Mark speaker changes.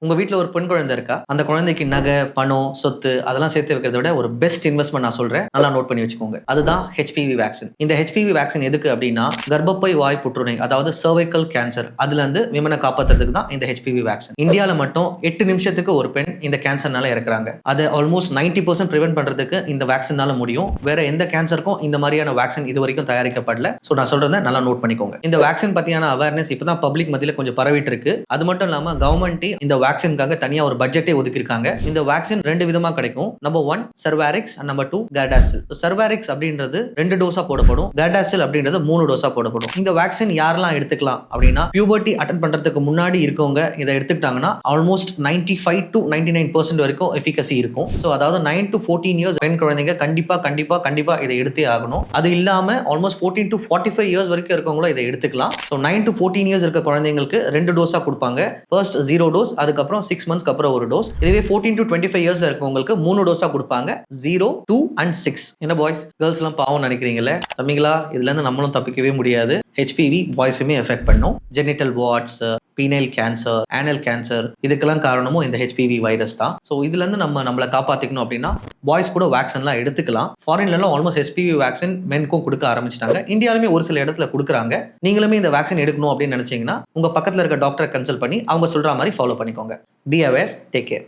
Speaker 1: உங்க வீட்ல ஒரு பெண் குழந்தை இருக்கா? அந்த குழந்தைக்கு நகை, பணம், சொத்து அதெல்லாம் சேர்த்து வைக்கிறத விட ஒரு பெஸ்ட் இன்வெஸ்ட்மென்ட் நான் சொல்றேன். நல்லா நோட் பண்ணி வச்சுக்கோங்க. அதுதான் HPV வேக்சின். இந்த HPV வேக்சின் எதுக்கு அப்டின்னா, கர்ப்பப்பை வாய் புற்றுநோய் அதாவது சர்வைக்கல் கேன்சர் அதுலருந்து விமன காப்பாத்துறதுக்கு தான் இந்த HPV வேக்சின். இந்தியால மட்டும் 8 நிமிஷத்துக்கு ஒரு பெண் இந்த கேன்சர்னால இறக்குறாங்க. அத ஆல்மோஸ்ட் 90% பிரிவென்ட் பண்றதுக்கு இந்த வேக்சினால முடியும். வேற எந்த கேன்சருக்கும் இந்த மாதிரியான வேக்சின் இதுவரைக்கும் தயாரிக்கப்படல. சோ நான் சொல்றத நல்லா நோட் பண்ணிக்கோங்க. இந்த வேக்சின் பத்தியான அவேர்னஸ் இப்பதான் பப்ளிக் மத்தியில கொஞ்சம் பரவிட்டு இருக்கு. அது மட்டும் இல்லாம கவர்மெண்ட் இந்த வேக்சின்காக தனியா ஒரு பட்ஜெட்டே ஒதுக்கிருக்காங்க. இந்த வேக்சின் 2 விதமா கிடைக்கும். Number 1 Cervarix and number 2 Gardasil. Cervarix அப்படின்றது 2 டோஸா போடப்படும். கேடாசில் அப்படின்றது 3 டோஸா போடப்படும். இந்த வேக்சின் யாரெல்லாம் எடுத்துக்கலாம் அப்படின்னா பியூபர்ட்டி அட்டெண்ட் பண்றதுக்கு முன்னாடி இருக்கவங்க இதை எடுத்துக்கிட்டாங்கன்னா ஆல்மோஸ்ட் 95 to 99% வரைக்கும் எஃபிகசி இருக்கும். ஸோ அதாவது 9 to 14 இயர்ஸ் பெண் குழந்தைங்க கண்டிப்பா இதை எடுத்தே ஆகணும். அது இல்லாம ஆல்மோஸ்ட் 14 to 45 இயர்ஸ் வரைக்கும் இருக்கவங்களும் இதை எடுத்துக்கலாம். ஸோ 9 to 14 இயர்ஸ் இருக்க குழந்தைங்களுக்கு 2 டோஸா கொடுப்பாங்க. ஃபர்ஸ்ட் 0 டோஸ், அதுக்கப்புறம் 6 மந்த்ஸ்க்கு அப்புறம் ஒரு டோஸ். இதுவே 14 to 25 இயர்ஸ் இருக்கவங்களுக்கு 3 டோஸா கொடுப்பாங்க. 0, 2 and 6. என்ன பாய்ஸ் கேர்ள்ஸ் எல்லாம் பாவம் நினைக்கிறீங்களே தம்பிங்களா, இதுல இருந்து நம்மளும் தப்பிக்கவே முடியாது. HPV பாய்ஸுமே எஃபெக்ட் பண்ணும். Genital warts, penile cancer, anal cancer இதுக்கெல்லாம் காரணமும் இந்த HPV வைரஸ் தான். ஸோ இதுல இருந்து நம்மளை காப்பாத்திக்கணும் அப்படின்னா பாய்ஸ் கூட வேக்சின்லாம் எடுத்துக்கலாம். ஃபாரின்ல ஆல்மோஸ்ட் HPV வேக்சின் மென்க்கும் கொடுக்க ஆரம்பிச்சிட்டாங்க. இந்தியாலுமே ஒரு சில இடத்துல கொடுக்குறாங்க. நீங்களுமே இந்த வேக்சின் எடுக்கணும் அப்படின்னு நினைச்சீங்கன்னா உங்க பக்கத்துல இருக்க டாக்டரை கன்சல்ட் பண்ணி அவங்க சொல்ற மாதிரி ஃபாலோ பண்ணிக்கோங்க. Be aware, take care.